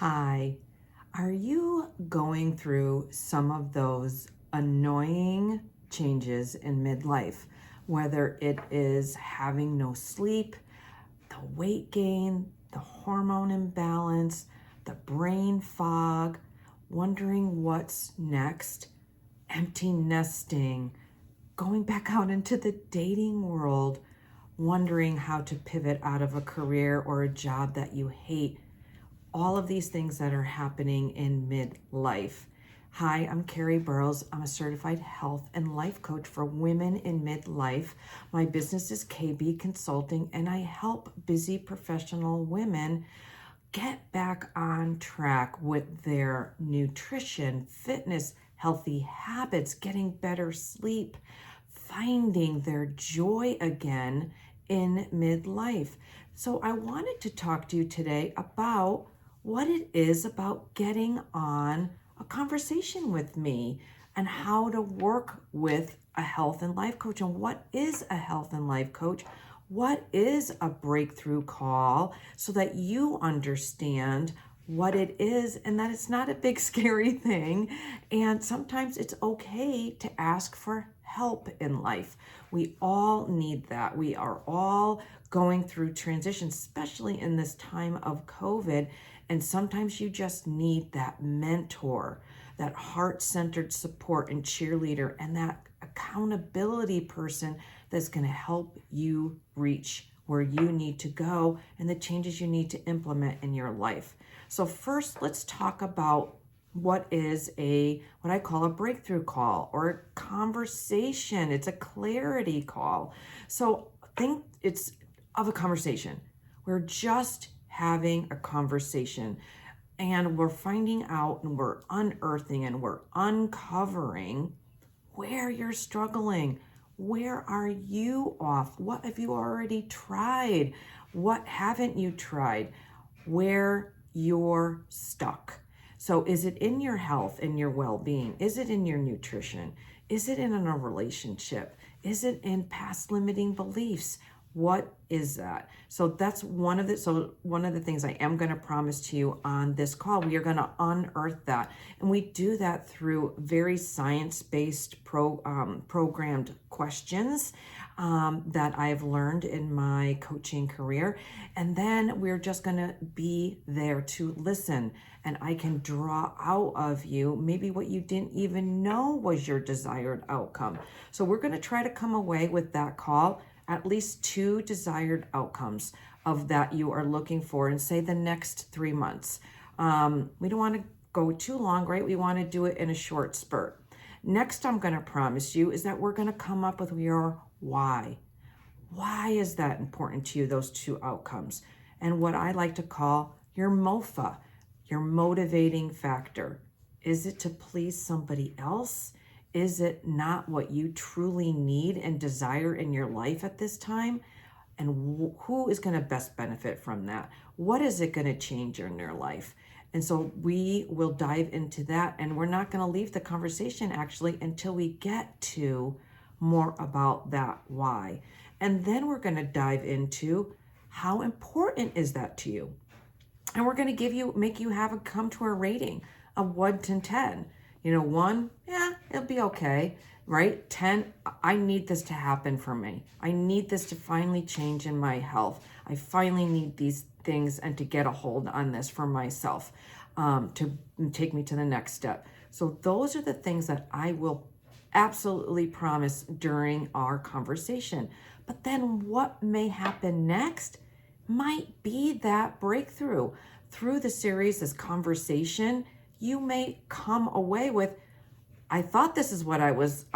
Hi, are you going through some of those annoying changes in midlife? Whether it is having no sleep, the weight gain, the hormone imbalance, the brain fog, wondering what's next, empty nesting, going back out into the dating world, wondering how to pivot out of a career or a job that you hate, all of these things that are happening in midlife. Hi, I'm Carrie Burrows. I'm a certified health and life coach for women in midlife. My business is KB Consulting, and I help busy professional women get back on track with their nutrition, fitness, healthy habits, getting better sleep, finding their joy again in midlife. So I wanted to talk to you today about what it is about getting on a conversation with me and how to work with a health and life coach. And what is a health and life coach? What is a breakthrough call, so that you understand what it is and that it's not a big scary thing. And sometimes it's okay to ask for help in life. We all need that. We are all going through transition, especially in this time of COVID. And sometimes you just need that mentor, that heart-centered support and cheerleader, and that accountability person that's going to help you reach where you need to go and the changes you need to implement in your life. So first, let's talk about what is what I call a breakthrough call or a conversation. It's a clarity call. So think it's of a conversation. We're just having a conversation, and we're finding out and we're unearthing and we're uncovering where you're struggling. Where are you off? What have you already tried? What haven't you tried? Where you're stuck. So is it in your health and your well-being? Is it in your nutrition? Is it in a relationship? Is it in past limiting beliefs? What is that? So that's one of the things I am going to promise to you on this call. We are going to unearth that. And we do that through very science-based programmed questions that I've learned in my coaching career. And then we're just going to be there to listen. And I can draw out of you maybe what you didn't even know was your desired outcome. So we're going to try to come away with that call at least 2 desired outcomes of that you are looking for in, say, the next 3 months. We don't want to go too long, right? We want to do it in a short spurt. Next, I'm going to promise you is that we're going to come up with your why. Why is that important to you, those 2 outcomes? And what I like to call your MOFA, your motivating factor. Is it to please somebody else? Is it not what you truly need and desire in your life at this time? And who is going to best benefit from that? What is it going to change in your life? And so we will dive into that, and we're not going to leave the conversation actually until we get to more about that why. And then we're going to dive into how important is that to you? And we're going to make you come to a rating of 1 to 10. 1, yeah, it'll be okay, right? 10, I need this to happen for me. I need this to finally change in my health. I finally need these things and to get a hold on this for myself, to take me to the next step. So those are the things that I will absolutely promise during our conversation. But then what may happen next might be that breakthrough. Through the series, this conversation, you may come away with, I thought this is what I was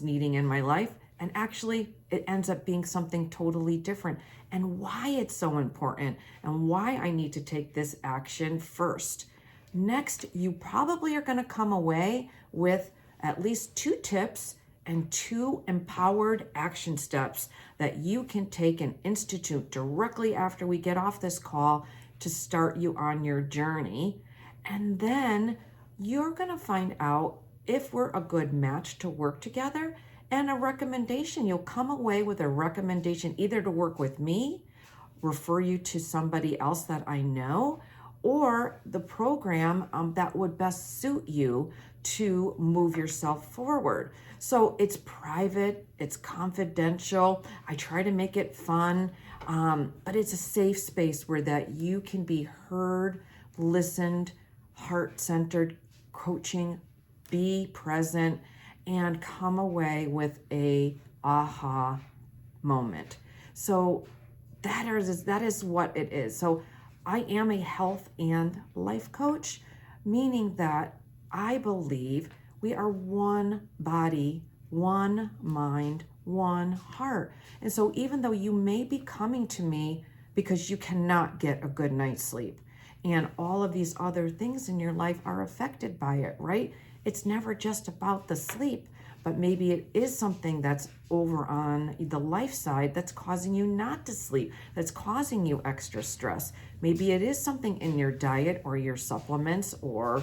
needing in my life, and actually it ends up being something totally different, and why it's so important and why I need to take this action first. Next, you probably are going to come away with at least 2 tips and 2 empowered action steps that you can take and institute directly after we get off this call to start you on your journey. And then you're going to find out if we're a good match to work together, and a recommendation. You'll come away with a recommendation either to work with me, refer you to somebody else that I know, or the program that would best suit you to move yourself forward. So it's private, it's confidential. I try to make it fun, but it's a safe space where that you can be heard, listened, heart-centered coaching, be present, and come away with a aha moment. So that is what it is. So I am a health and life coach, meaning that I believe we are one body, one mind, one heart. And so even though you may be coming to me because you cannot get a good night's sleep, and all of these other things in your life are affected by it, right? It's never just about the sleep, but maybe it is something that's over on the life side that's causing you not to sleep, that's causing you extra stress. Maybe it is something in your diet or your supplements or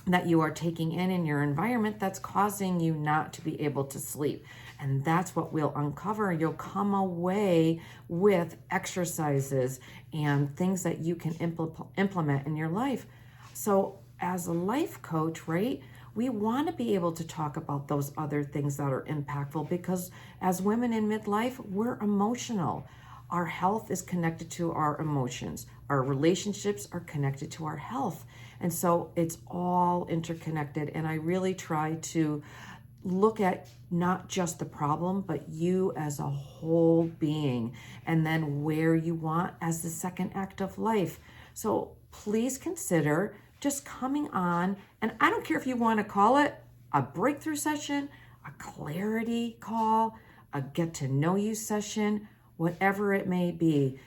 that you are taking in your environment that's causing you not to be able to sleep. And that's what we'll uncover. You'll come away with exercises and things that you can implement in your life. So as a life coach, right, we want to be able to talk about those other things that are impactful, because as women in midlife, we're emotional. Our health is connected to our emotions. Our relationships are connected to our health. And so it's all interconnected. And I really try to look at not just the problem, but you as a whole being, and then where you want as the second act of life. So please consider just coming on, and I don't care if you want to call it a breakthrough session, a clarity call, a get to know you session, whatever it may be.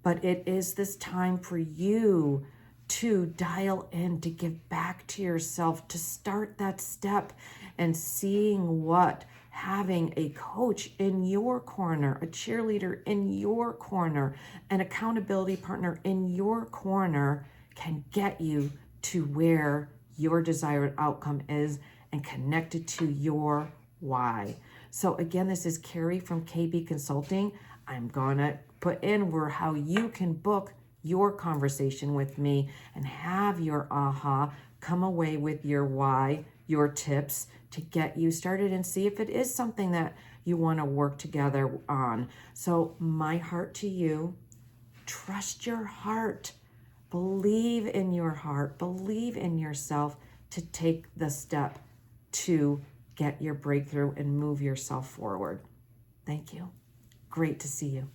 But it is this time for you to dial in, to give back to yourself, to start that step and seeing what having a coach in your corner, a cheerleader in your corner, an accountability partner in your corner can get you to where your desired outcome is and connected to your why. So again, this is Carrie from KB Consulting. I'm gonna put in where how you can book your conversation with me and have your aha, come away with your why, your tips to get you started, and see if it is something that you want to work together on. So my heart to you, trust your heart. Believe in your heart. Believe in yourself to take the step to get your breakthrough and move yourself forward. Thank you. Great to see you.